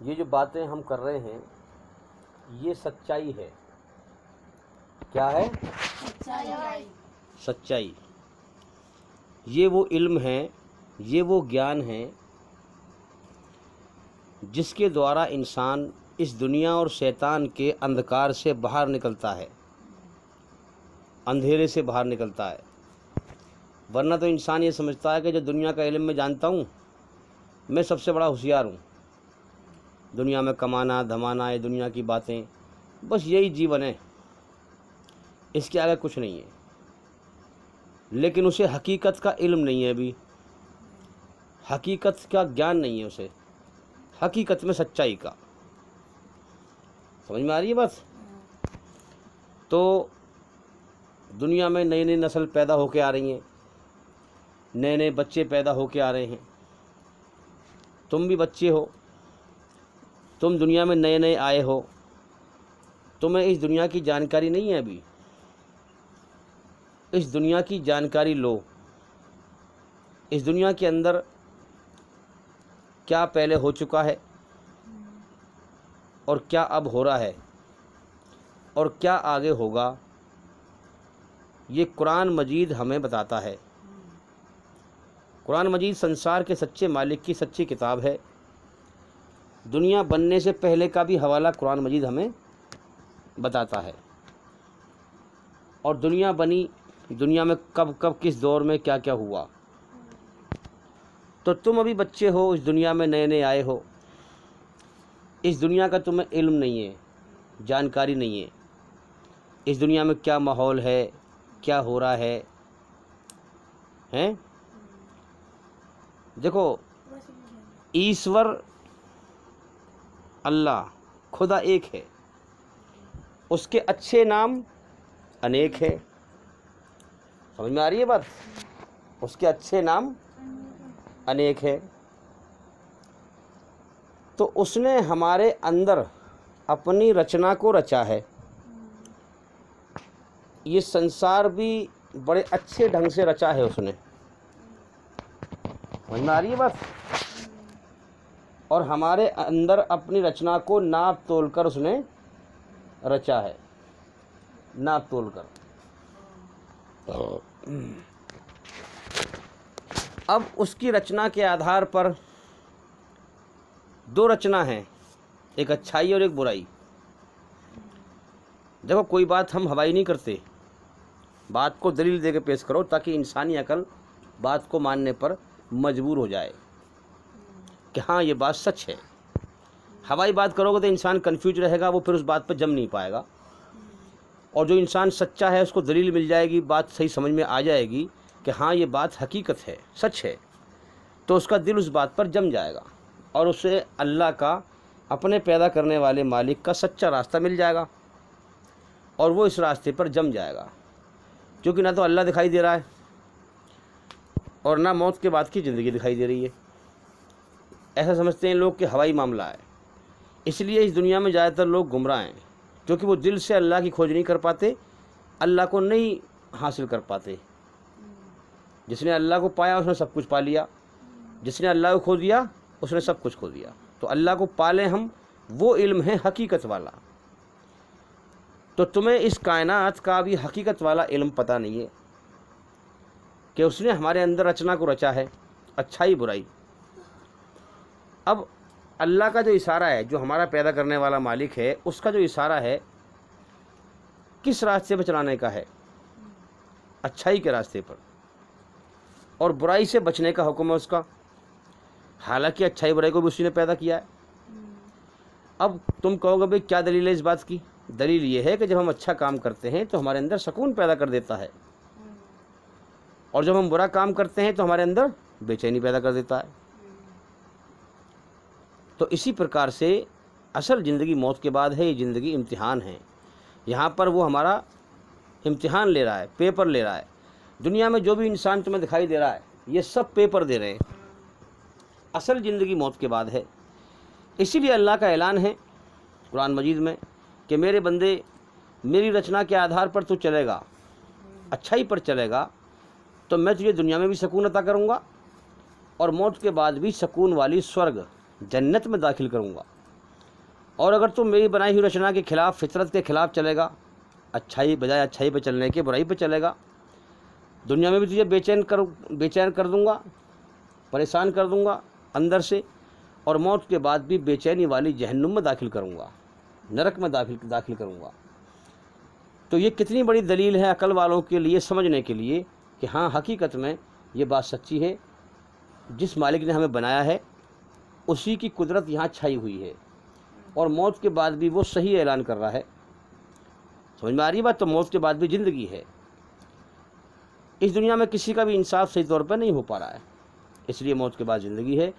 یہ جو باتیں ہم کر رہے ہیں یہ سچائی ہے. کیا ہے؟ سچائی. یہ وہ علم ہے، یہ وہ گیان ہے جس کے دوارا انسان اس دنیا اور شیطان کے اندھکار سے باہر نکلتا ہے، اندھیرے سے باہر نکلتا ہے. ورنہ تو انسان یہ سمجھتا ہے کہ جو دنیا کا علم میں جانتا ہوں میں سب سے بڑا ہوشیار ہوں. دنیا میں کمانا دھمانا، یہ دنیا کی باتیں، بس یہی جیون ہے، اس کے آگے کچھ نہیں ہے. لیکن اسے حقیقت کا علم نہیں ہے، ابھی حقیقت کا گیان نہیں ہے اسے، حقیقت میں سچائی کا. سمجھ میں آ رہی ہے بات؟ تو دنیا میں نئی نئی نسل پیدا ہو کے آ رہی ہیں، نئے نئے بچے پیدا ہو کے آ رہے ہیں. تم بھی بچے ہو، تم دنیا میں نئے نئے آئے ہو، تمہیں اس دنیا کی جانکاری نہیں ہے. ابھی اس دنیا کی جانکاری لو. اس دنیا کے اندر کیا پہلے ہو چکا ہے اور کیا اب ہو رہا ہے اور کیا آگے ہوگا، یہ قرآن مجید ہمیں بتاتا ہے. قرآن مجید سنسار کے سچے مالک کی سچی کتاب ہے. دنیا بننے سے پہلے کا بھی حوالہ قرآن مجید ہمیں بتاتا ہے. اور دنیا بنی، دنیا میں کب کب کس دور میں کیا کیا ہوا. تو تم ابھی بچے ہو، اس دنیا میں نئے نئے آئے ہو، اس دنیا کا تمہیں علم نہیں ہے، جانکاری نہیں ہے. اس دنیا میں کیا ماحول ہے، کیا ہو رہا ہے. ہیں؟ دیکھو، ایشور اللہ خدا ایک ہے، اس کے اچھے نام انیک ہے. سمجھ میں آ رہی ہے بات؟ اس کے اچھے نام انیک ہے. تو اس نے ہمارے اندر اپنی رچنا کو رچا ہے. یہ سنسار بھی بڑے اچھے ڈھنگ سے رچا ہے اس نے. سمجھ میں آ رہی ہے بات؟ اور ہمارے اندر اپنی رچنا کو ناپ تول کر اس نے رچا ہے، ناپ تول کر. اب اس کی رچنا کے آدھار پر دو رچنا ہیں، ایک اچھائی اور ایک برائی. دیکھو، کوئی بات ہم ہوائی نہیں کرتے، بات کو دلیل دے کے پیش کرو تاکہ انسانی عقل بات کو ماننے پر مجبور ہو جائے کہ ہاں یہ بات سچ ہے. ہوائی بات کرو گے تو انسان کنفیوز رہے گا، وہ پھر اس بات پر جم نہیں پائے گا. اور جو انسان سچا ہے اس کو دلیل مل جائے گی، بات صحیح سمجھ میں آ جائے گی کہ ہاں یہ بات حقیقت ہے، سچ ہے، تو اس کا دل اس بات پر جم جائے گا اور اسے اللہ کا، اپنے پیدا کرنے والے مالک کا سچا راستہ مل جائے گا اور وہ اس راستے پر جم جائے گا. کیونکہ نہ تو اللہ دکھائی دے رہا ہے اور نہ موت کے بعد کی زندگی دکھائی دے رہی ہے. ایسا سمجھتے ہیں لوگ کہ ہوائی معاملہ ہے. اس لیے اس دنیا میں زیادہ تر لوگ گمراہ ہیں، کیونکہ وہ دل سے اللہ کی کھوج نہیں کر پاتے، اللہ کو نہیں حاصل کر پاتے. جس نے اللہ کو پایا اس نے سب کچھ پا لیا، جس نے اللہ کو کھو دیا اس نے سب کچھ کھو دیا. تو اللہ کو پالیں ہم، وہ علم ہے حقیقت والا. تو تمہیں اس کائنات کا بھی حقیقت والا علم پتہ نہیں ہے کہ اس نے ہمارے اندر رچنا کو رچا ہے، اچھائی برائی. اب اللہ کا جو اشارہ ہے، جو ہمارا پیدا کرنے والا مالک ہے، اس کا جو اشارہ ہے کس راستے پہ چلانے کا ہے؟ اچھائی کے راستے پر. اور برائی سے بچنے کا حکم ہے اس کا، حالانکہ اچھائی برائی کو بھی اسی نے پیدا کیا ہے. اب تم کہو گے بھئی کیا دلیل ہے اس بات کی؟ دلیل یہ ہے کہ جب ہم اچھا کام کرتے ہیں تو ہمارے اندر سکون پیدا کر دیتا ہے، اور جب ہم برا کام کرتے ہیں تو ہمارے اندر بے چینی پیدا کر دیتا ہے. تو اسی پرکار سے اصل زندگی موت کے بعد ہے. یہ زندگی امتحان ہے، یہاں پر وہ ہمارا امتحان لے رہا ہے، پیپر لے رہا ہے. دنیا میں جو بھی انسان تمہیں دکھائی دے رہا ہے یہ سب پیپر دے رہے ہیں. اصل زندگی موت کے بعد ہے. اسی لیے اللہ کا اعلان ہے قرآن مجید میں کہ میرے بندے، میری رچنا کے آدھار پر تو چلے گا، اچھائی پر چلے گا تو میں تجھے دنیا میں بھی سکون عطا کروں گا اور موت کے بعد بھی سکون والی سورگ، جنت میں داخل کروں گا. اور اگر تم میری بنائی ہوئی رچنا کے خلاف، فطرت کے خلاف چلے گا، اچھائی بجائے اچھائی پہ چلنے کے برائی پہ چلے گا، دنیا میں بھی تجھے بے چین کر دوں گا، پریشان کر دوں گا اندر سے، اور موت کے بعد بھی بے چینی والی جہنم میں داخل کروں گا، نرک میں داخل کروں گا۔ تو یہ کتنی بڑی دلیل ہے عقل والوں کے لیے سمجھنے کے لیے کہ ہاں حقیقت میں یہ بات سچی ہے، جس مالک نے ہمیں بنایا ہے اسی کی قدرت یہاں چھائی ہوئی ہے، اور موت کے بعد بھی وہ صحیح اعلان کر رہا ہے۔ سمجھ میں آ رہی ہے بات؟ تو موت کے بعد بھی زندگی ہے۔ اس دنیا میں کسی کا بھی انصاف صحیح طور پر نہیں ہو پا رہا ہے، اس لیے موت کے بعد زندگی ہے۔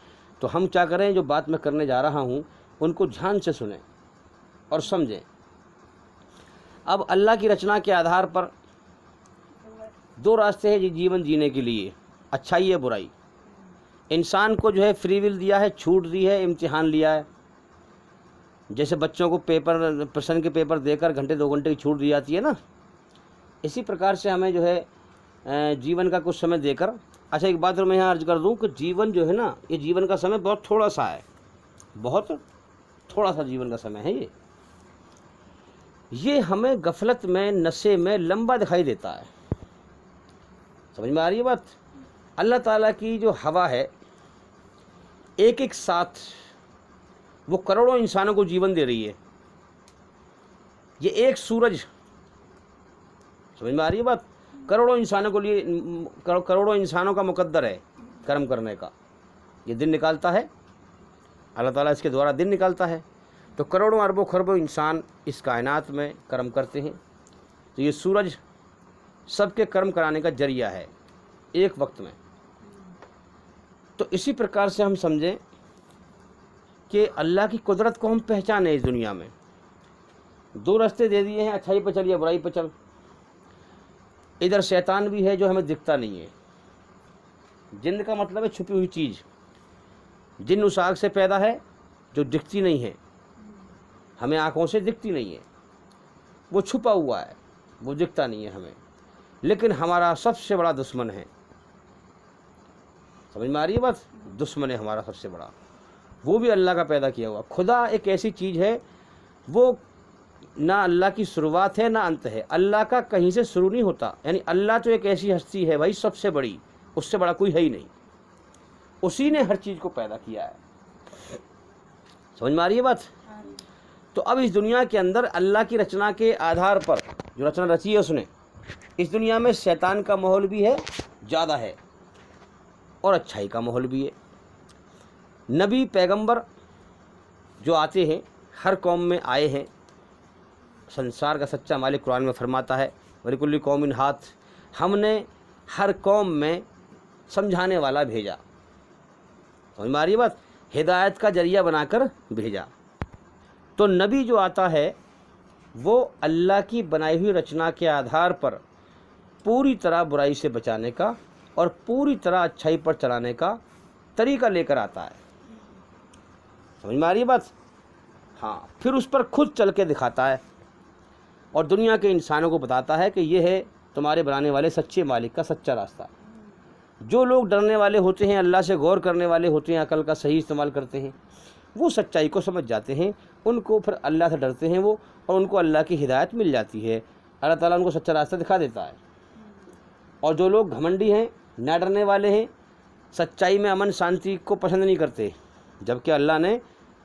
تو ہم کیا کریں، جو بات میں کرنے جا رہا ہوں ان کو دھیان سے سنیں اور سمجھیں۔ اب اللہ کی رچنا کے آدھار پر دو راستے ہیں جیون جینے کے لیے، اچھائی ہے برائی۔ انسان کو جو ہے فری ول دیا ہے، چھوٹ دی ہے، امتحان لیا ہے۔ جیسے بچوں کو پرسن کے پیپر دے کر گھنٹے 2 گھنٹے کی چھوٹ دی جاتی ہے نا، اسی پرکار سے ہمیں جو ہے جیون کا کچھ سمے دے کر، اچھا ایک بات میں یہاں عرض کر دوں کہ جیون جو ہے نا، یہ جیون کا سمے بہت تھوڑا سا ہے، بہت تھوڑا سا جیون کا سمے ہے۔ یہ ہمیں غفلت میں، نشے میں لمبا دکھائی دیتا ہے۔ سمجھ میں آ رہی ہے بات؟ اللہ تعالیٰ کی جو ہوا ہے ایک ایک ساتھ وہ کروڑوں انسانوں کو جیون دے رہی ہے۔ یہ ایک سورج، سمجھ میں آ رہی ہے بات، کروڑوں انسانوں کو لیے، کروڑوں انسانوں کا مقدر ہے کرم کرنے کا۔ یہ دن نکالتا ہے اللہ تعالیٰ، اس کے دوارا دن نکالتا ہے، تو کروڑوں اربوں خربوں انسان اس کائنات میں کرم کرتے ہیں۔ تو یہ سورج سب کے کرم کرانے کا ذریعہ ہے ایک وقت میں۔ تو اسی پرکار سے ہم سمجھیں کہ اللہ کی قدرت کو ہم پہچانیں۔ اس دنیا میں 2 راستے دے دیے ہیں، اچھائی پہ چل یا برائی پہ چل۔ ادھر شیطان بھی ہے جو ہمیں دکھتا نہیں ہے۔ جن کا مطلب ہے چھپی ہوئی چیز، جن اس آگ سے پیدا ہے جو دکھتی نہیں ہے، ہمیں آنکھوں سے دکھتی نہیں ہے، وہ چھپا ہوا ہے، وہ دکھتا نہیں ہے ہمیں، لیکن ہمارا سب سے بڑا دشمن ہے۔ سمجھ میں آ رہی ہے بات؟ دشمن ہے ہمارا سب سے بڑا، وہ بھی اللہ کا پیدا کیا ہوا۔ خدا ایک ایسی چیز ہے، وہ نہ اللہ کی شروعات ہے نہ انت ہے، اللہ کا کہیں سے شروع نہیں ہوتا۔ یعنی اللہ تو ایک ایسی ہستی ہے بھائی سب سے بڑی، اس سے بڑا کوئی ہے ہی نہیں، اسی نے ہر چیز کو پیدا کیا ہے۔ سمجھ میں آ رہی ہے بات؟ تو اب اس دنیا کے اندر اللہ کی رچنا کے آدھار پر، جو رچنا رچی ہے اس نے، اس دنیا میں شیطان کا ماحول بھی ہے، زیادہ ہے، اور اچھائی کا ماحول بھی ہے۔ نبی پیغمبر جو آتے ہیں ہر قوم میں آئے ہیں۔ سنسار کا سچا مالک قرآن میں فرماتا ہے وَلِكُلِّ قَوْمٍ ہَادٍ، ہم نے ہر قوم میں سمجھانے والا بھیجا۔ سمجھ میں آ رہی ہے بات؟ ہدایت کا ذریعہ بنا کر بھیجا۔ تو نبی جو آتا ہے وہ اللہ کی بنائی ہوئی رچنا کے آدھار پر پوری طرح برائی سے بچانے کا اور پوری طرح اچھائی پر چلانے کا طریقہ لے کر آتا ہے۔ سمجھ میں آ رہی ہے بات؟ ہاں، پھر اس پر خود چل کے دکھاتا ہے اور دنیا کے انسانوں کو بتاتا ہے کہ یہ ہے تمہارے بنانے والے سچے مالک کا سچا راستہ۔ جو لوگ ڈرنے والے ہوتے ہیں، اللہ سے غور کرنے والے ہوتے ہیں، عقل کا صحیح استعمال کرتے ہیں، وہ سچائی کو سمجھ جاتے ہیں، ان کو پھر اللہ سے ڈرتے ہیں وہ، اور ان کو اللہ کی ہدایت مل جاتی ہے، اللہ تعالیٰ ان کو سچا راستہ دکھا دیتا ہے۔ اور جو لوگ گھمنڈی ہیں، نہ ڈرنے والے ہیں، سچائی میں امن شانتی کو پسند نہیں کرتے، جبکہ اللہ نے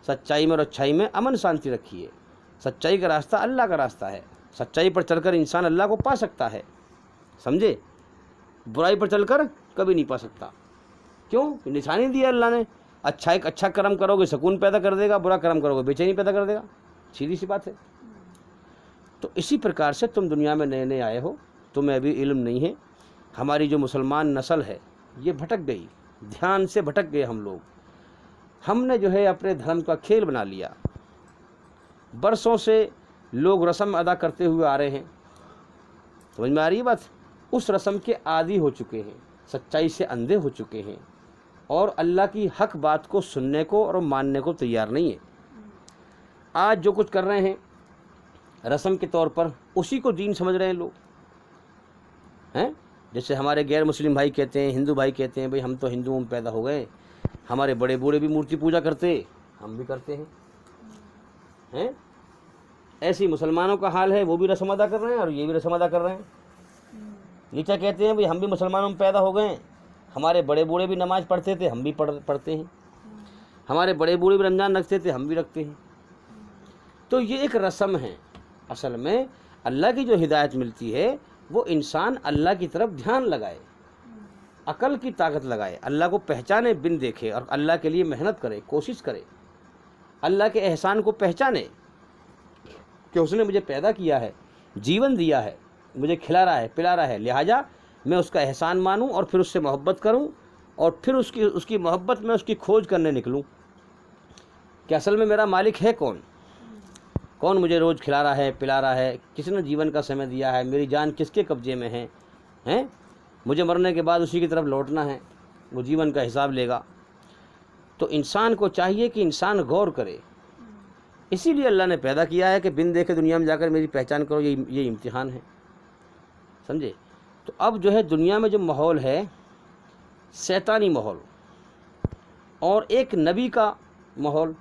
سچائی میں اور اچھائی میں امن شانتی رکھی ہے۔ سچائی کا راستہ اللہ کا راستہ ہے، سچائی پر چل کر انسان اللہ کو پا سکتا ہے، سمجھے؟ برائی پر چل کر کبھی نہیں پا سکتا۔ کیوں؟ نشانی دی ہے اللہ نے، اچھا کرم کرو گے سکون پیدا کر دے گا، برا کرم کرو گے بے چینی پیدا کر دے گا، سیدھی سی بات ہے۔ تو اسی پرکار سے تم دنیا میں نئے نئے آئے ہو، تمہیں ابھی علم نہیں ہے۔ ہماری جو مسلمان نسل ہے یہ بھٹک گئی، دھیان سے بھٹک گئے ہم لوگ۔ ہم نے جو ہے اپنے دھرم کا کھیل بنا لیا۔ برسوں سے لوگ رسم ادا کرتے ہوئے آ رہے ہیں، سمجھ میں آ رہی ہے بات؟ اس رسم کے عادی ہو چکے ہیں، سچائی سے اندھے ہو چکے ہیں، اور اللہ کی حق بات کو سننے کو اور ماننے کو تیار نہیں ہے۔ آج جو کچھ کر رہے ہیں رسم کے طور پر، اسی کو دین سمجھ رہے ہیں لوگ ہیں۔ جیسے ہمارے غیر مسلم بھائی کہتے ہیں، ہندو بھائی کہتے ہیں بھئی ہم تو ہندوؤں میں پیدا ہو گئے، ہمارے بڑے بوڑھے بھی مورتی پوجا کرتے، ہم بھی کرتے ہیں۔ ہیں؟ ایسی مسلمانوں کا حال ہے، وہ بھی رسم ادا کر رہے ہیں اور یہ بھی رسم ادا کر رہے ہیں۔ یہ کیا کہتے ہیں بھئی ہم بھی مسلمانوں میں پیدا ہو گئے ہیں، ہمارے بڑے بوڑھے بھی نماز پڑھتے تھے، ہم بھی پڑھتے ہیں، ہمارے بڑے بوڑھے بھی رمضان رکھتے تھے، ہم بھی رکھتے ہیں۔ تو یہ ایک رسم ہے۔ اصل میں اللہ کی جو ہدایت ملتی ہے وہ انسان اللہ کی طرف دھیان لگائے، عقل کی طاقت لگائے، اللہ کو پہچانے بن دیکھے اور اللہ کے لیے محنت کرے، کوشش کرے، اللہ کے احسان کو پہچانے کہ اس نے مجھے پیدا کیا ہے، جیون دیا ہے، مجھے کھلا رہا ہے، پلا رہا ہے، لہٰذا میں اس کا احسان مانوں اور پھر اس سے محبت کروں اور پھر اس کی محبت میں اس کی کھوج کرنے نکلوں کہ اصل میں میرا مالک ہے کون، کون مجھے روز کھلا رہا ہے، پلا رہا ہے، کس نے جیون کا سمے دیا ہے، میری جان کس کے قبضے میں ہے، مجھے مرنے کے بعد اسی کی طرف لوٹنا ہے، وہ جیون کا حساب لے گا۔ تو انسان کو چاہیے کہ انسان غور کرے، اسی لیے اللہ نے پیدا کیا ہے کہ بن دیکھے دنیا میں جا کر میری پہچان کرو، یہ امتحان ہے، سمجھے؟ تو اب جو ہے دنیا میں جو ماحول ہے شیطانی ماحول اور ایک نبی کا ماحول،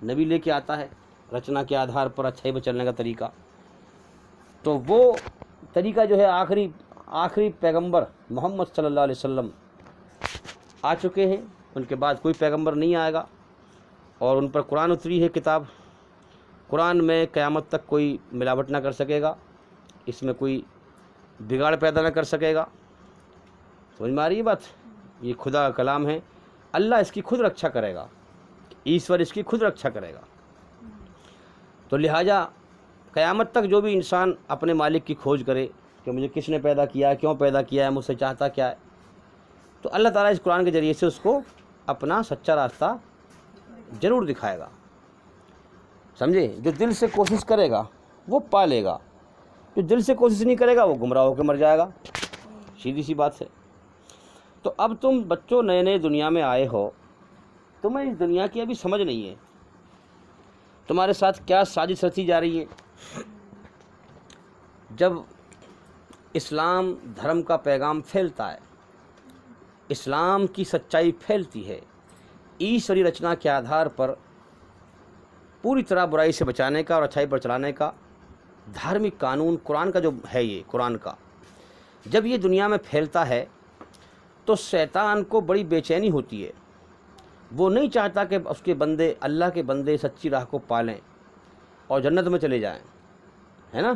نبی لے کے آتا ہے رچنا کے آدھار پر اچھائی پہ چلنے کا طریقہ، تو وہ طریقہ جو ہے آخری پیغمبر محمد صلی اللہ علیہ وسلم آ چکے ہیں، ان کے بعد کوئی پیغمبر نہیں آئے گا، اور ان پر قرآن اتری ہے کتاب۔ قرآن میں قیامت تک کوئی ملاوٹ نہ کر سکے گا، اس میں کوئی بگاڑ پیدا نہ کر سکے گا، سمجھ میں آ رہی ہے بات؟ یہ خدا کا کلام ہے، اللہ اس کی خود رکشا کرے گا، ایشور اس کی خود رکشا کرے گا۔ تو لہٰذا قیامت تک جو بھی انسان اپنے مالک کی کھوج کرے کہ مجھے کس نے پیدا کیا ہے، کیوں پیدا کیا ہے، مجھ سے چاہتا کیا ہے، تو اللہ تعالیٰ اس قرآن کے ذریعے سے اس کو اپنا سچا راستہ ضرور دکھائے گا، سمجھے؟ جو دل سے کوشش کرے گا وہ پا لے گا، جو دل سے کوشش نہیں کرے گا وہ گمراہ ہو کے مر جائے گا، سیدھی سی بات ہے۔ تو اب تم بچوں نئے نئے دنیا میں آئے ہو، تمہیں اس دنیا کی ابھی سمجھ نہیں ہے، تمہارے ساتھ کیا سازش رچی جا رہی ہے۔ جب اسلام دھرم کا پیغام پھیلتا ہے، اسلام کی سچائی پھیلتی ہے، ایشوری رچنا کے آدھار پر پوری طرح برائی سے بچانے کا اور اچھائی پر چلانے کا دھارمک قانون قرآن کا جو ہے، یہ قرآن کا جب یہ دنیا میں پھیلتا ہے تو شیطان کو بڑی بے چینی ہوتی ہے، وہ نہیں چاہتا کہ اس کے بندے، اللہ کے بندے سچی راہ کو پالیں اور جنت میں چلے جائیں، ہے نا؟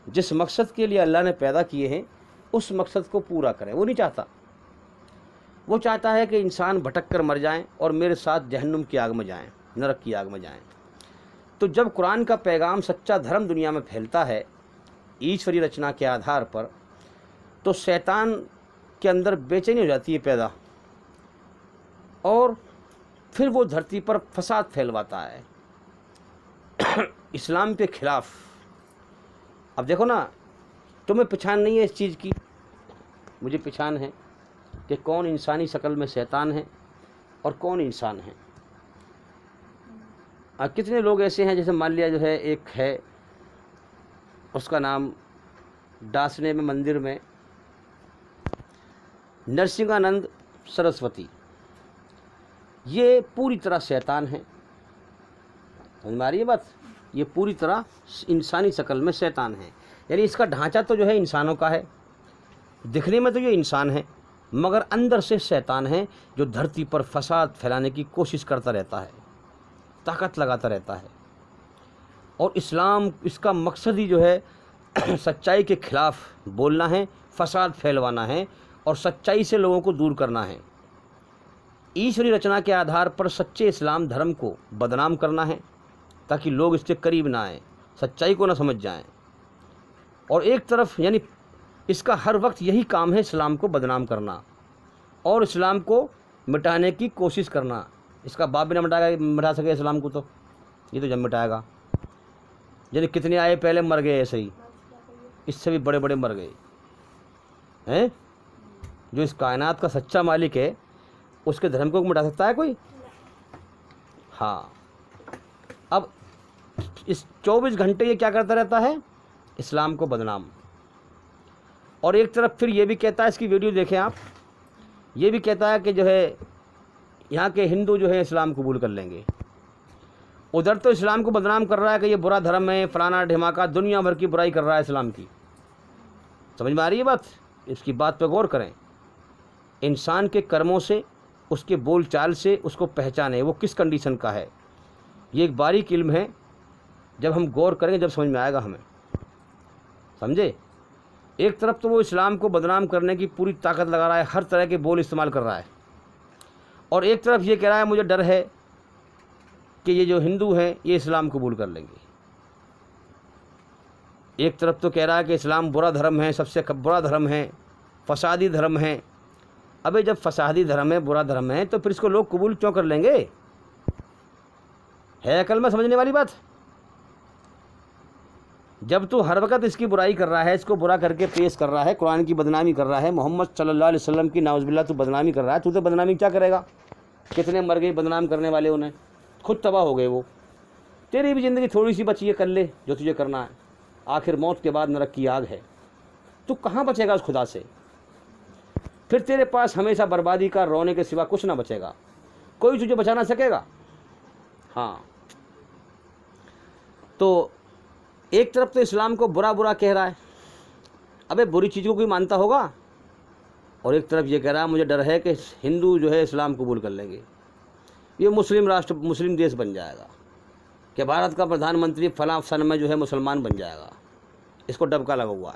جس مقصد کے لیے اللہ نے پیدا کیے ہیں اس مقصد کو پورا کریں، وہ نہیں چاہتا، وہ چاہتا ہے کہ انسان بھٹک کر مر جائیں اور میرے ساتھ جہنم کی آگ میں جائیں، نرک کی آگ میں جائیں۔ تو جب قرآن کا پیغام سچا دھرم دنیا میں پھیلتا ہے ایشوری رچنا کے آدھار پر، تو شیطان کے اندر بے چینی ہو جاتی ہے پیدا، اور پھر وہ دھرتی پر فساد پھیلواتا ہے اسلام کے خلاف۔ اب دیکھو نا، تمہیں پہچان نہیں ہے اس چیز کی، مجھے پہچان ہے کہ کون انسانی شکل میں شیطان ہے اور کون انسان ہے۔ کتنے لوگ ایسے ہیں، جیسے مان لیا جو ہے ایک ہے، اس کا نام ڈاسنے میں مندر میں نرسنگانند سرسوتی، یہ پوری طرح شیطان ہے، سمجھ میں آ رہی ہے بات؟ یہ پوری طرح انسانی شکل میں شیطان ہے، یعنی اس کا ڈھانچہ تو جو ہے انسانوں کا ہے، دکھنے میں تو یہ انسان ہے مگر اندر سے شیطان ہے، جو دھرتی پر فساد پھیلانے کی کوشش کرتا رہتا ہے، طاقت لگاتا رہتا ہے۔ اور اسلام، اس کا مقصد ہی جو ہے سچائی کے خلاف بولنا ہے، فساد پھیلوانا ہے اور سچائی سے لوگوں کو دور کرنا ہے، ایشوری رچنا کے آدھار پر سچے اسلام دھرم کو بدنام کرنا ہے تاکہ لوگ اس کے قریب نہ آئیں، سچائی کو نہ سمجھ جائیں۔ اور ایک طرف یعنی اس کا ہر وقت یہی کام ہے، اسلام کو بدنام کرنا اور اسلام کو مٹانے کی کوشش کرنا۔ اس کا باپ بھی نہ مٹا سکے اسلام کو، تو یہ تو جب مٹائے گا۔ یعنی کتنے آئے پہلے مر گئے، ایسے ہی اس سے بھی بڑے بڑے مر گئے ہیں۔ جو اس کائنات کا سچا مالک ہے اس کے دھرم کو مٹا سکتا ہے کوئی؟ ہاں۔ اب اس 24 گھنٹے یہ کیا کرتا رہتا ہے؟ اسلام کو بدنام۔ اور ایک طرف پھر یہ بھی کہتا ہے، اس کی ویڈیو دیکھیں آپ، یہ بھی کہتا ہے کہ جو ہے یہاں کے ہندو جو ہے اسلام قبول کر لیں گے، ادھر تو اسلام کو بدنام کر رہا ہے کہ یہ برا دھرم ہے، فلانا ڈھماکہ، دنیا بھر کی برائی کر رہا ہے اسلام کی. سمجھ میں آ رہی ہے بات؟ اس کی بات پہ غور کریں. انسان کے کرموں سے، اس کے بول چال سے اس کو پہچانے وہ کس کنڈیشن کا ہے. یہ ایک باریک علم ہے، جب ہم غور کریں گے جب سمجھ میں آئے گا ہمیں. سمجھے؟ ایک طرف تو وہ اسلام کو بدنام کرنے کی پوری طاقت لگا رہا ہے، ہر طرح کے بول استعمال کر رہا ہے، اور ایک طرف یہ کہہ رہا ہے مجھے ڈر ہے کہ یہ جو ہندو ہیں یہ اسلام قبول کر لیں گے. ایک طرف تو کہہ رہا ہے کہ اسلام برا دھرم ہے، سب سے برا دھرم ہے، فسادی دھرم ہے. ابے جب فسادی دھرم ہے، برا دھرم ہے، تو پھر اس کو لوگ قبول کیوں کر لیں گے؟ ہے عقل میں سمجھنے والی بات. جب تو ہر وقت اس کی برائی کر رہا ہے، اس کو برا کر کے پیش کر رہا ہے، قرآن کی بدنامی کر رہا ہے، محمد صلی اللہ علیہ وسلم کی نعوذ باللہ تو بدنامی کر رہا ہے، تو بدنامی کیا کرے گا؟ کتنے مر گئے بدنام کرنے والے، انہیں خود تباہ ہو گئے. وہ تیری بھی زندگی تھوڑی سی بچی ہے، کر لے جو تجھے کرنا ہے. آخر موت کے بعد نرک کی آگ ہے، تو کہاں بچے گا اس خدا سے؟ پھر تیرے پاس ہمیشہ بربادی کا رونے کے سوا کچھ نہ بچے گا، کوئی تجھے بچا نہ سکے گا. ہاں، تو ایک طرف تو اسلام کو برا برا کہہ رہا ہے، ابے بری چیز کو کوئی مانتا ہوگا، اور ایک طرف یہ کہہ رہا ہے مجھے ڈر ہے کہ ہندو جو ہے اسلام قبول کر لیں گے، یہ مسلم دیش بن جائے گا، کہ بھارت کا پردھان منتری فلاں سن میں جو ہے مسلمان بن جائے گا. اس کو ڈبکا لگا ہوا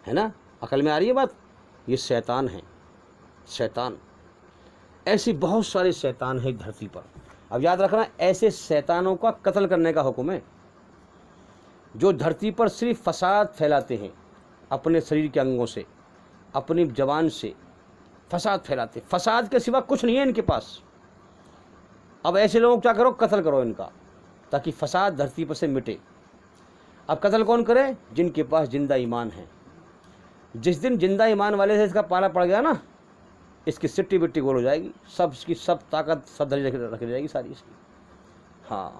ہے نا؟ عقل میں آ رہی ہے بات؟ یہ شیطان ہے، شیطان. ایسی بہت سارے شیطان ہیں دھرتی پر. اب یاد رکھنا، ایسے شیطانوں کا قتل کرنے کا حکم ہے جو دھرتی پر صرف فساد پھیلاتے ہیں، اپنے شریر کے انگوں سے، اپنی زبان سے فساد پھیلاتے. فساد کے سوا کچھ نہیں ہے ان کے پاس. اب ایسے لوگوں کو کیا کرو؟ قتل کرو ان کا، تاکہ فساد دھرتی پر سے مٹے. اب قتل کون کرے؟ جن کے پاس زندہ ایمان ہے. جس دن زندہ ایمان والے سے اس کا پالا پڑ گیا نا، اس کی سٹی بٹی گول ہو جائے گی، سب اس کی سب طاقت سب دھری رکھ جائے گی ساری اس کی. ہاں،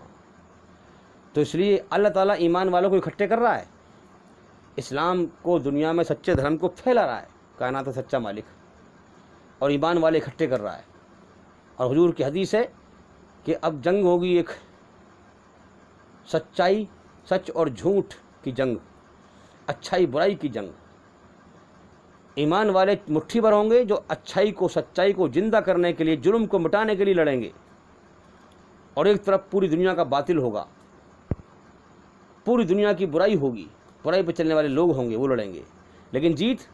تو اس لیے اللہ تعالیٰ ایمان والوں کو اکٹھے کر رہا ہے، اسلام کو دنیا میں سچے دھرم کو پھیلا رہا ہے، کائنات کا سچا مالک، اور ایمان والے اکٹھے کر رہا ہے. اور حضور کی حدیث ہے کہ اب جنگ ہوگی، ایک سچائی، سچ اور جھوٹ کی جنگ، اچھائی برائی کی جنگ. ایمان والے مٹھی بھر ہوں گے جو اچھائی کو، سچائی کو زندہ کرنے کے لیے، جرم کو مٹانے کے لیے لڑیں گے، اور ایک طرف پوری دنیا کا باطل ہوگا، پوری دنیا کی برائی ہوگی، برائی پہ چلنے والے لوگ ہوں گے، وہ لڑیں گے، لیکن جیت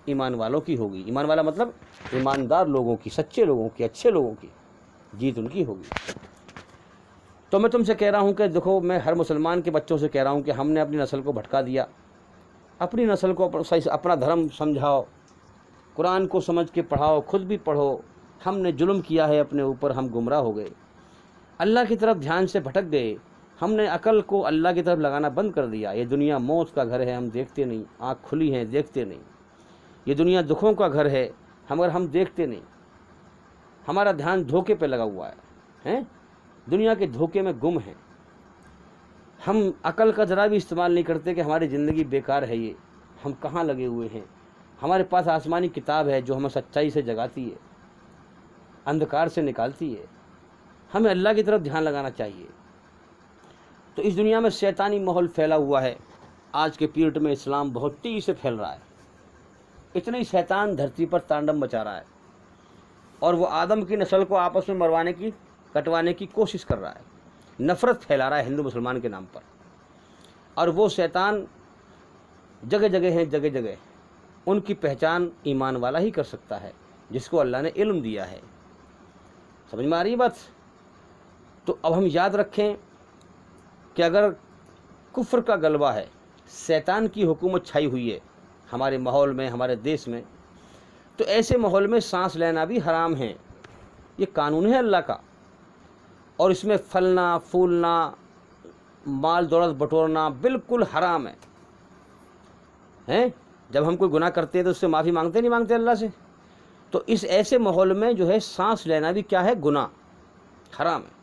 ایمان والوں کی ہوگی. ایمان والا مطلب ایماندار لوگوں کی، سچے لوگوں کی، اچھے لوگوں کی جیت ان کی ہوگی. تو میں تم سے کہہ رہا ہوں کہ دیکھو، میں ہر مسلمان کے بچوں سے کہہ رہا ہوں کہ ہم نے اپنی نسل کو بھٹکا دیا. اپنی نسل کو اپنا دھرم سمجھاؤ، قرآن کو سمجھ کے پڑھاؤ، خود بھی پڑھو. ہم نے ظلم کیا ہے اپنے اوپر، ہم گمراہ ہو گئے، اللہ کی طرف دھیان سے بھٹک گئے. ہم نے عقل کو اللہ کی طرف لگانا بند کر دیا. یہ دنیا موت کا گھر ہے، ہم دیکھتے نہیں. آنکھ کھلی ہیں، دیکھتے نہیں. یہ دنیا دکھوں کا گھر ہے، مگر ہم دیکھتے نہیں. ہمارا دھیان دھوکے پہ لگا ہوا ہے، دنیا کے دھوکے میں گم ہیں. ہم عقل کا ذرا بھی استعمال نہیں کرتے کہ ہماری زندگی بیکار ہے، یہ ہم کہاں لگے ہوئے ہیں. ہمارے پاس آسمانی کتاب ہے جو ہمیں سچائی سے جگاتی ہے، اندھکار سے نکالتی ہے. ہمیں اللہ کی طرف دھیان لگانا چاہیے. تو اس دنیا میں شیطانی ماحول پھیلا ہوا ہے. آج کے پیریڈ میں اسلام بہت تیزی سے پھیل رہا ہے. اتنی شیطان دھرتی پر تانڈو مچا رہا ہے، اور وہ آدم کی نسل کو آپس میں مروانے کی، کٹوانے کی کوشش کر رہا ہے. نفرت پھیلا رہا ہے ہندو مسلمان کے نام پر. اور وہ شیطان جگہ جگہ ہیں، جگہ جگہ. ان کی پہچان ایمان والا ہی کر سکتا ہے جس کو اللہ نے علم دیا ہے. سمجھ میں آ رہی ہے بات؟ تو اب ہم یاد رکھیں کہ اگر کفر کا غلبہ ہے، شیطان کی حکومت چھائی ہوئی ہے ہمارے ماحول میں، ہمارے دیش میں، تو ایسے ماحول میں سانس لینا بھی حرام ہے. یہ قانون ہے اللہ کا، اور اس میں پھلنا پھولنا، مال دولت بٹورنا بالکل حرام ہے. جب ہم کوئی گناہ کرتے ہیں تو اس سے معافی مانگتے نہیں مانگتے اللہ سے. تو اس ایسے ماحول میں جو ہے سانس لینا بھی کیا ہے؟ گناہ، حرام ہے.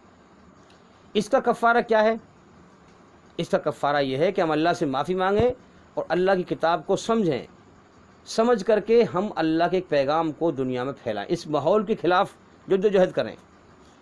اس کا کفارہ کیا ہے؟ اس کا کفارہ یہ ہے کہ ہم اللہ سے معافی مانگیں اور اللہ کی کتاب کو سمجھیں، سمجھ کر کے ہم اللہ کے پیغام کو دنیا میں پھیلائیں. اس ماحول کے خلاف جدوجہد کریں.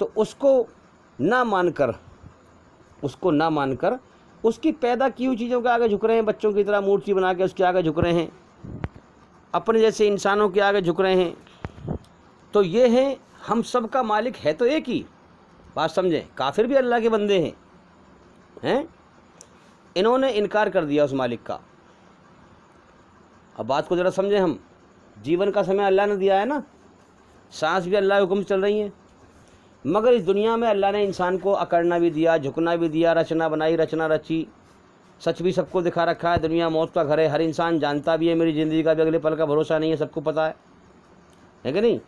تو اس کو نہ مان کر اس کی پیدا کی ہوئی چیزوں کے آگے جھک رہے ہیں، بچوں کی طرح مورتی بنا کے اس کے آگے جھک رہے ہیں، اپنے جیسے انسانوں کے آگے جھک رہے ہیں. تو یہ ہیں، ہم سب کا مالک ہے تو ایک ہی. بات سمجھیں، کافر بھی اللہ کے بندے ہیں. انہوں نے انکار کر دیا اس مالک کا. اب بات کو ذرا سمجھیں ہم. جیون کا سمے اللہ نے دیا ہے نا، سانس بھی اللہ کے حکم سے چل رہی ہیں، مگر اس دنیا میں اللہ نے انسان کو اکڑنا بھی دیا، جھکنا بھی دیا، رچنا بنائی، رچنا رچی، سچ بھی سب کو دکھا رکھا ہے. دنیا موت کا گھر ہے، ہر انسان جانتا بھی ہے میری زندگی کا بھی اگلے پل کا بھروسہ نہیں ہے، سب کو پتہ ہے کہ نہیں؟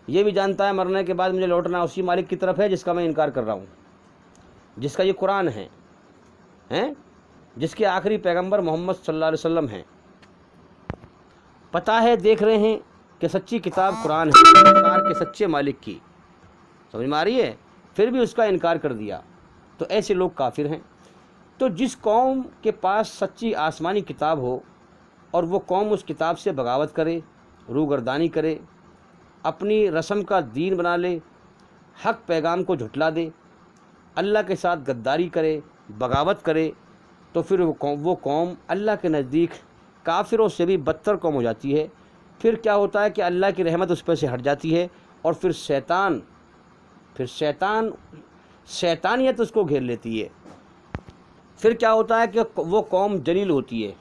یہ بھی جانتا ہے مرنے کے بعد مجھے لوٹنا اسی مالک کی طرف ہے جس کا میں انکار کر رہا ہوں، جس کا یہ قرآن ہے، جس کے آخری پیغمبر محمد صلی اللہ علیہ وسلم ہیں. پتہ ہے، دیکھ رہے ہیں کہ سچی کتاب قرآن ہے، سرکار کے سچے مالک کی. سمجھ میں آ رہی ہے؟ پھر بھی اس کا انکار کر دیا. تو ایسے لوگ کافر ہیں. تو جس قوم کے پاس سچی آسمانی کتاب ہو اور وہ قوم اس کتاب سے بغاوت کرے، روگردانی کرے، اپنی رسم کا دین بنا لے، حق پیغام کو جھٹلا دے، اللہ کے ساتھ غداری کرے، بغاوت کرے، تو پھر وہ قوم اللہ کے نزدیک کافروں سے بھی بدتر قوم ہو جاتی ہے. پھر کیا ہوتا ہے کہ اللہ کی رحمت اس پہ سے ہٹ جاتی ہے اور پھر شیطانیت اس کو گھیر لیتی ہے. پھر کیا ہوتا ہے کہ وہ قوم ذلیل ہوتی ہے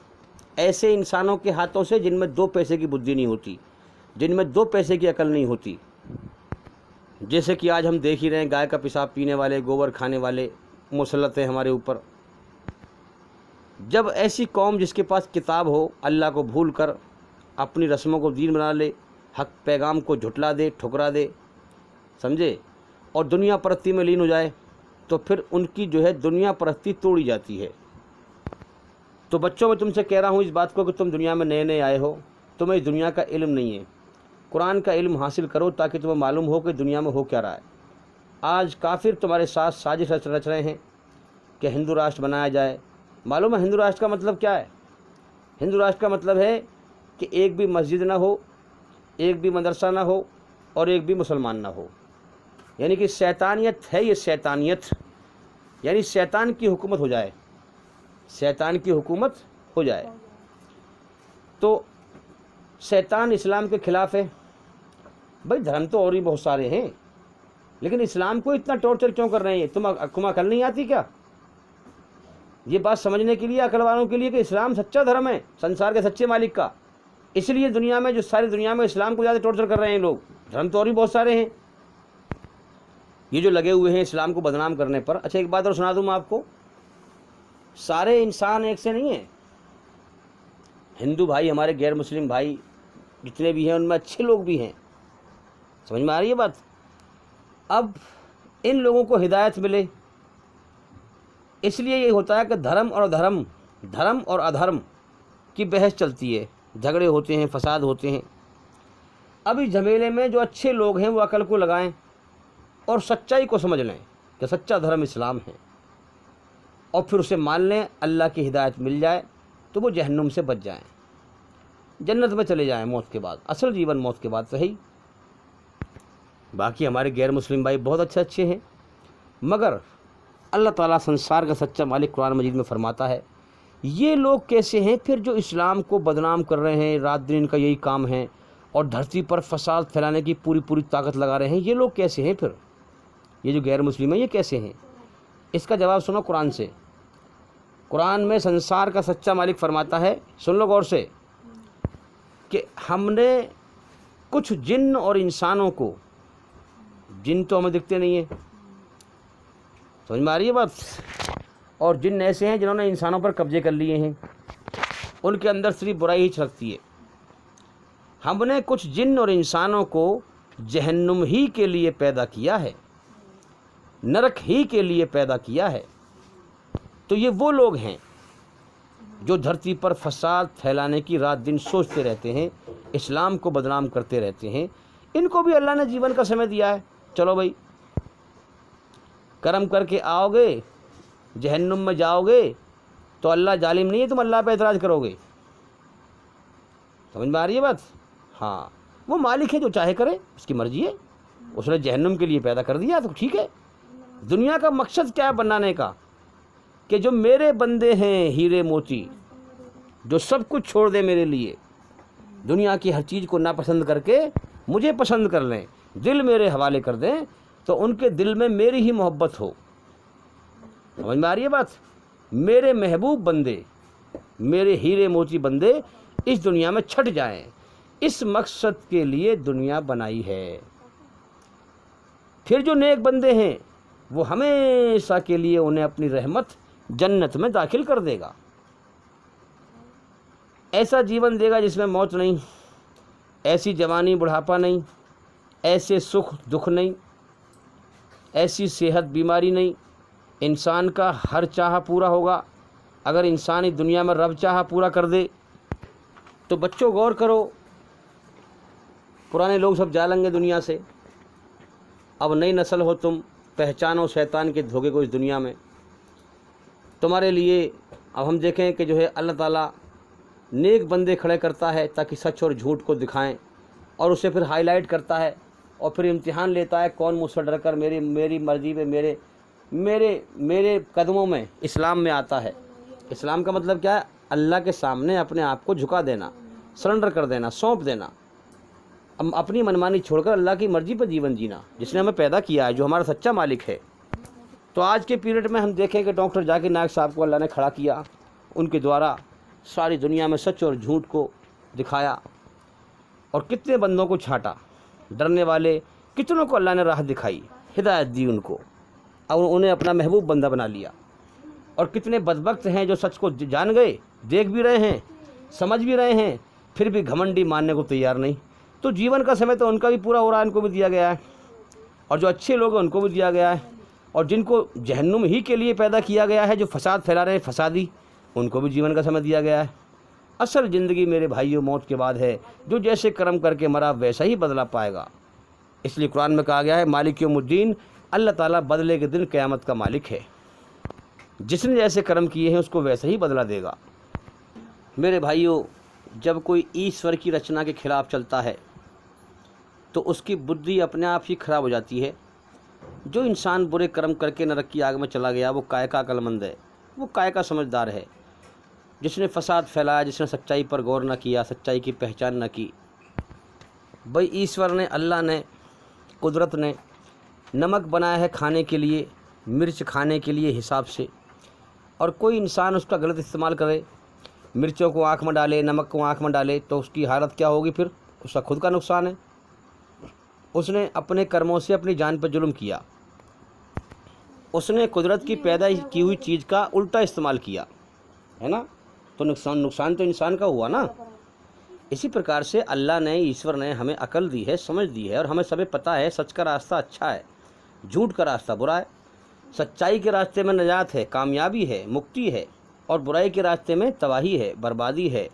ایسے انسانوں کے ہاتھوں سے جن میں 2 پیسے کی بدھی نہیں ہوتی، جن میں 2 پیسے کی عقل نہیں ہوتی. جیسے کہ آج ہم دیکھ ہی رہے ہیں، گائے کا پیشاب پینے والے، گوبر کھانے والے مسلط ہیں ہمارے اوپر. جب ایسی قوم جس کے پاس کتاب ہو اللہ کو بھول کر اپنی رسموں کو دین بنا لے، حق پیغام کو جھٹلا دے، ٹھکرا دے، سمجھے، اور دنیا پرستی میں لین ہو جائے، تو پھر ان کی جو ہے دنیا پرستی توڑی جاتی ہے. تو بچوں میں تم سے کہہ رہا ہوں اس بات کو کہ تم دنیا میں نئے نئے آئے ہو، تمہیں اس دنیا کا علم نہیں ہے. قرآن کا علم حاصل کرو تاکہ تمہیں معلوم ہو کہ دنیا میں ہو کیا رہا ہے. آج کافر تمہارے ساتھ سازش رچ رہے ہیں کہ ہندو راشٹر بنایا جائے. معلوم ہے ہندو راشٹر کا مطلب کیا ہے؟ ہندو راشٹر کا مطلب ہے کہ ایک بھی مسجد نہ ہو، ایک بھی مدرسہ نہ ہو، اور ایک بھی مسلمان نہ ہو. یعنی کہ شیطانیت ہے، یہ شیطانیت، یعنی شیطان کی حکومت ہو جائے، شیطان کی حکومت ہو جائے. تو شیطان اسلام کے خلاف ہے. بھائی دھرم تو اور بھی بہت سارے ہیں، لیکن اسلام کو اتنا ٹارچر کیوں کر رہے ہیں؟ تمہیں عقل نہیں آتی کیا؟ یہ بات سمجھنے کے لیے عقل والوں کے لیے کہ اسلام سچا دھرم ہے سنسار کے سچے مالک کا. اس لیے دنیا میں، جو ساری دنیا میں اسلام کو زیادہ ٹارچر کر رہے ہیں لوگ. دھرم تو اور بھی بہت سارے ہیں، یہ جو لگے ہوئے ہیں اسلام کو بدنام کرنے پر. اچھا ایک بات اور سنا دوں میں آپ کو، سارے انسان ایک سے نہیں ہیں. ہندو بھائی، ہمارے غیر مسلم بھائی جتنے بھی ہیں ان میں اچھے لوگ بھی ہیں. سمجھ میں آ رہی ہے بات؟ اب ان لوگوں کو ہدایت ملے، اس لیے یہ ہوتا ہے کہ دھرم اور ادھرم کی بحث چلتی ہے، جھگڑے ہوتے ہیں، فساد ہوتے ہیں. اب اس جھمیلے میں جو اچھے لوگ ہیں وہ عقل کو لگائیں اور سچائی کو سمجھ لیں کہ سچا دھرم اسلام ہے، اور پھر اسے مان لیں. اللہ کی ہدایت مل جائے تو وہ جہنم سے بچ جائیں، جنت میں چلے جائیں موت کے بعد. اصل جیون موت کے بعد صحیح. باقی ہمارے غیر مسلم بھائی بہت اچھے ہیں، مگر اللہ تعالیٰ سنسار کا سچا مالک قرآن مجید میں فرماتا ہے یہ لوگ کیسے ہیں پھر جو اسلام کو بدنام کر رہے ہیں، رات دن ان کا یہی کام ہے، اور دھرتی پر فساد پھیلانے کی پوری طاقت لگا رہے ہیں. یہ لوگ کیسے ہیں پھر؟ یہ جو غیر مسلم ہیں یہ کیسے ہیں؟ اس کا جواب سنو قرآن سے. قرآن میں سنسار کا سچا مالک فرماتا ہے، سن لو غور سے، کہ ہم نے کچھ جن اور انسانوں کو، جن تو ہمیں دکھتے نہیں ہیں، سمجھ میں آ رہی ہے بات، اور جن ایسے ہیں جنہوں نے انسانوں پر قبضے کر لیے ہیں، ان کے اندر صرف برائی ہی چھلکتی ہے. ہم نے کچھ جن اور انسانوں کو جہنم ہی کے لیے پیدا کیا ہے، نرک ہی کے لیے پیدا کیا ہے. تو یہ وہ لوگ ہیں جو دھرتی پر فساد پھیلانے کی رات دن سوچتے رہتے ہیں، اسلام کو بدنام کرتے رہتے ہیں. ان کو بھی اللہ نے جیون کا سمے دیا ہے. چلو بھائی کرم کر کے آؤ گے، جہنم میں جاؤ گے تو اللہ ظالم نہیں ہے، تم اللہ پہ اعتراض کرو گے. سمجھ میں آ رہی ہے بات؟ ہاں، وہ مالک ہے، جو چاہے کرے، اس کی مرضی ہے. اس نے جہنم کے لیے پیدا کر دیا تو ٹھیک ہے. دنیا کا مقصد کیا ہے بنانے کا؟ کہ جو میرے بندے ہیں ہیرے موتی، جو سب کچھ چھوڑ دیں میرے لیے، دنیا کی ہر چیز کو ناپسند کر کے مجھے پسند کر لیں، دل میرے حوالے کر دیں، تو ان کے دل میں میری ہی محبت ہو. سمجھ میں آ رہی ہے بات؟ میرے محبوب بندے، میرے ہیرے موتی بندے اس دنیا میں چھٹ جائیں، اس مقصد کے لیے دنیا بنائی ہے. پھر جو نیک بندے ہیں وہ ہمیشہ کے لیے انہیں اپنی رحمت جنت میں داخل کر دے گا. ایسا جیون دے گا جس میں موت نہیں، ایسی جوانی بڑھاپا نہیں، ایسے سکھ دکھ نہیں، ایسی صحت بیماری نہیں. انسان کا ہر چاہا پورا ہوگا. اگر انسانی دنیا میں رب چاہا پورا کر دے تو بچوں غور کرو، پرانے لوگ سب جا لیں گے دنیا سے. اب نئی نسل ہو تم، پہچانو شیطان کے دھوکے کو اس دنیا میں. تمہارے لیے اب ہم دیکھیں کہ جو ہے اللہ تعالیٰ نیک بندے کھڑے کرتا ہے تاکہ سچ اور جھوٹ کو دکھائیں، اور اسے پھر ہائی لائٹ کرتا ہے اور پھر امتحان لیتا ہے کون مجھ سے ڈر کر میری مرضی پہ میرے قدموں میں اسلام میں آتا ہے. اسلام کا مطلب کیا ہے؟ اللہ کے سامنے اپنے آپ کو جھکا دینا، سرنڈر کر دینا، سونپ دینا، اپنی منمانی چھوڑ کر اللہ کی مرضی پر جیون جینا، جس نے ہمیں پیدا کیا ہے، جو ہمارا سچا مالک ہے. تو آج کے پیریڈ میں ہم دیکھیں کہ ڈاکٹر ذاکر نائک صاحب کو اللہ نے کھڑا کیا، ان کے دوارا ساری دنیا میں سچ اور جھوٹ کو دکھایا، اور کتنے بندوں کو چھانٹا. ڈرنے والے کتنوں کو اللہ نے راہ دکھائی، ہدایت دی ان کو، اور انہیں اپنا محبوب بندہ بنا لیا. اور کتنے بدبخت ہیں جو سچ کو جان گئے، دیکھ بھی رہے ہیں، سمجھ بھی رہے ہیں، پھر بھی گھمنڈی ماننے کو تیار نہیں. تو جیون کا سمے تو ان کا بھی پورا ہو رہا ہے، ان کو بھی دیا گیا ہے، اور جو اچھے لوگ ہیں ان کو بھی دیا گیا ہے، اور جن کو جہنم ہی کے لیے پیدا کیا گیا ہے، جو فساد پھیلا رہے ہیں فسادی، ان کو بھی جیون کا سمے دیا گیا ہے. اصل زندگی میرے بھائیوں موت کے بعد ہے، جو جیسے کرم کر کے مرا ویسا ہی بدلہ پائے گا. اس لیے قرآن میں کہا گیا ہے مالک یوم الدین، اللہ تعالیٰ بدلے کے دن قیامت کا مالک ہے. جس نے جیسے کرم کیے ہیں اس کو ویسا ہی بدلہ دے گا. میرے بھائیوں، جب کوئی ایشور کی رچنا کے خلاف چلتا ہے تو اس کی بدھی اپنے آپ ہی خراب ہو جاتی ہے. جو انسان برے کرم کر کے نرک کی آگ میں چلا گیا وہ کائے کا عقل مند ہے، وہ کائے کا سمجھدار ہے. جس نے فساد پھیلایا، جس نے سچائی پر غور نہ کیا، سچائی کی پہچان نہ کی. بھائی ایشور نے، اللہ نے، قدرت نے نمک بنایا ہے کھانے کے لیے، مرچ کھانے کے لیے حساب سے، اور کوئی انسان اس کا غلط استعمال کرے، مرچوں کو آنکھ میں ڈالے، نمک کو آنکھ میں ڈالے، تو اس کی حالت کیا ہوگی؟ پھر اس کا خود کا نقصان ہے. اس نے اپنے کرموں سے اپنی جان پر ظلم کیا، اس نے قدرت کی پیدا کی ہوئی چیز کا الٹا استعمال کیا ہے نا. تو نقصان تو انسان کا ہوا نا. اسی پرکار سے اللہ نے، ایشور نے ہمیں عقل دی ہے، سمجھ دی ہے، اور ہمیں سبھی پتہ ہے سچ کا راستہ اچھا ہے، جھوٹ کا راستہ برا ہے. سچائی کے راستے میں نجات ہے، کامیابی ہے، مکتی ہے، اور برائی کے راستے میں تباہی ہے، بربادی ہے،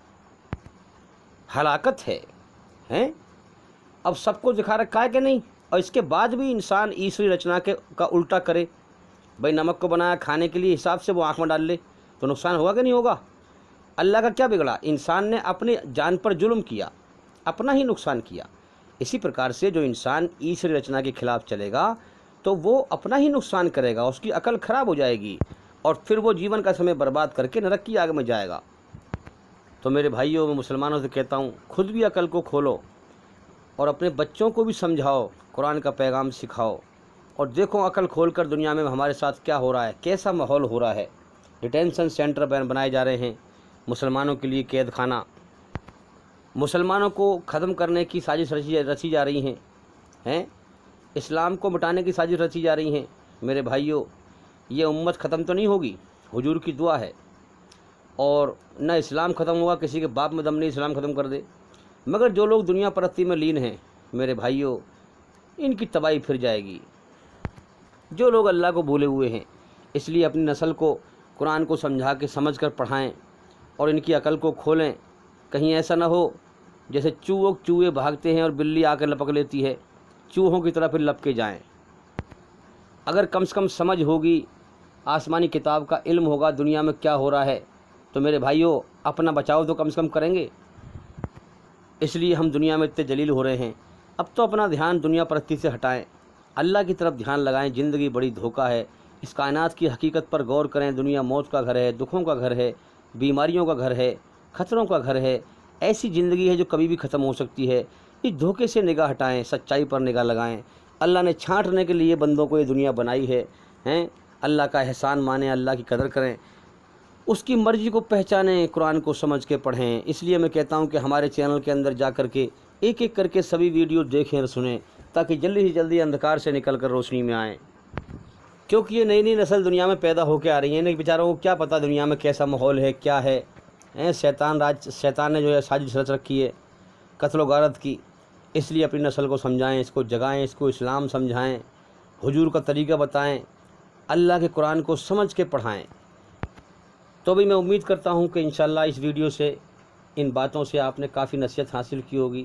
ہلاکت ہے. ہیں اب سب کو دکھا رکھا ہے کہ نہیں؟ اور اس کے بعد بھی انسان ایشوری رچنا کا الٹا کرے. بھائی نمک کو بنایا کھانے کے لیے حساب سے، وہ آنکھ میں ڈال لے تو نقصان ہوگا کہ نہیں ہوگا؟ اللہ کا کیا بگڑا؟ انسان نے اپنی جان پر ظلم کیا، اپنا ہی نقصان کیا. اسی پرکار سے جو انسان ایشوری رچنا کے خلاف چلے گا تو وہ اپنا ہی نقصان کرے گا، اس کی عقل خراب ہو جائے گی، اور پھر وہ جیون کا سمے برباد کر کے نرک کی آگ میں جائے گا. تو میرے بھائیوں، میں مسلمانوں سے کہتا ہوں، خود بھی عقل کو کھولو اور اپنے بچوں کو بھی سمجھاؤ، قرآن کا پیغام سکھاؤ، اور دیکھو عقل کھول کر دنیا میں ہمارے ساتھ کیا ہو رہا ہے، کیسا ماحول ہو رہا ہے. ڈیٹینشن سینٹر بنائے جا رہے ہیں مسلمانوں کے لیے، قید خانہ، مسلمانوں کو ختم کرنے کی سازش رچی جا رہی ہیں، اسلام کو مٹانے کی سازش رچی جا رہی ہیں. میرے بھائیوں، یہ امت ختم تو نہیں ہوگی، حضور کی دعا ہے، اور نہ اسلام ختم ہوگا، کسی کے باپ میں دم نہیں اسلام ختم کر دے. مگر جو لوگ دنیا پرستی میں لین ہیں میرے بھائیوں، ان کی تباہی پھر جائے گی. جو لوگ اللہ کو بھولے ہوئے ہیں، اس لیے اپنی نسل کو قرآن کو سمجھا کے سمجھ کر پڑھائیں اور ان کی عقل کو کھولیں. کہیں ایسا نہ ہو جیسے چوہے بھاگتے ہیں اور بلی آ کر لپک لیتی ہے، چوہوں کی طرح پھر لپکے جائیں. اگر کم سے کم سمجھ ہوگی، آسمانی کتاب کا علم ہوگا دنیا میں کیا ہو رہا ہے، تو میرے بھائیوں اپنا بچاؤ تو کم سے کم کریں گے. اس لیے ہم دنیا میں اتنے جلیل ہو رہے ہیں. اب تو اپنا دھیان دنیا پرستی سے ہٹائیں، اللہ کی طرف دھیان لگائیں۔ زندگی بڑی دھوکہ ہے، اس کائنات کی حقیقت پر غور کریں۔ دنیا موت کا گھر ہے، دکھوں کا گھر ہے، بیماریوں کا گھر ہے، خطروں کا گھر ہے۔ ایسی زندگی ہے جو کبھی بھی ختم ہو سکتی ہے۔ اس دھوکے سے نگاہ ہٹائیں، سچائی پر نگاہ لگائیں۔ اللہ نے چھانٹنے کے لیے بندوں کو یہ دنیا بنائی ہے، اللہ کا احسان مانیں، اللہ کی قدر کریں، اس کی مرضی کو پہچانیں، قرآن کو سمجھ کے پڑھیں۔ اس لیے میں کہتا ہوں کہ ہمارے چینل کے اندر جا کر کے ایک ایک کر کے سبھی ویڈیو دیکھیں اور سنیں، تاکہ جلدی سے جلدی اندھکار سے نکل کر روشنی میں آئیں۔ کیونکہ یہ نئی نسل دنیا میں پیدا ہو کے آ رہی ہے، انہیں بیچاروں کو کیا پتہ دنیا میں کیسا ماحول ہے، کیا ہے۔ شیطان نے جو ہے سازش رچ رکھی ہے قتل و غارت کی۔ اس لیے اپنی نسل کو سمجھائیں، اس کو جگائیں، اس کو اسلام سمجھائیں، حضور کا طریقہ بتائیں، اللہ کے قرآن کو سمجھ کے پڑھائیں۔ تو بھی میں امید کرتا ہوں کہ انشاءاللہ اس ویڈیو سے، ان باتوں سے آپ نے کافی نصیحت حاصل کی ہوگی،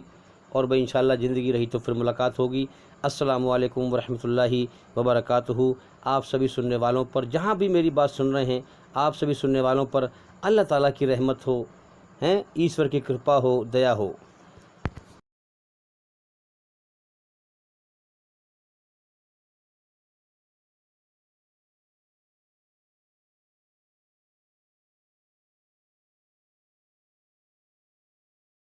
اور بھائی انشاءاللہ زندگی رہی تو پھر ملاقات ہوگی۔ السلام علیکم ورحمۃ اللہ وبرکاتہ۔ آپ سبھی سننے والوں پر، جہاں بھی میری بات سن رہے ہیں، آپ سبھی سننے والوں پر اللہ تعالیٰ کی رحمت ہو، ایشور کی کرپا ہو، دیا ہو۔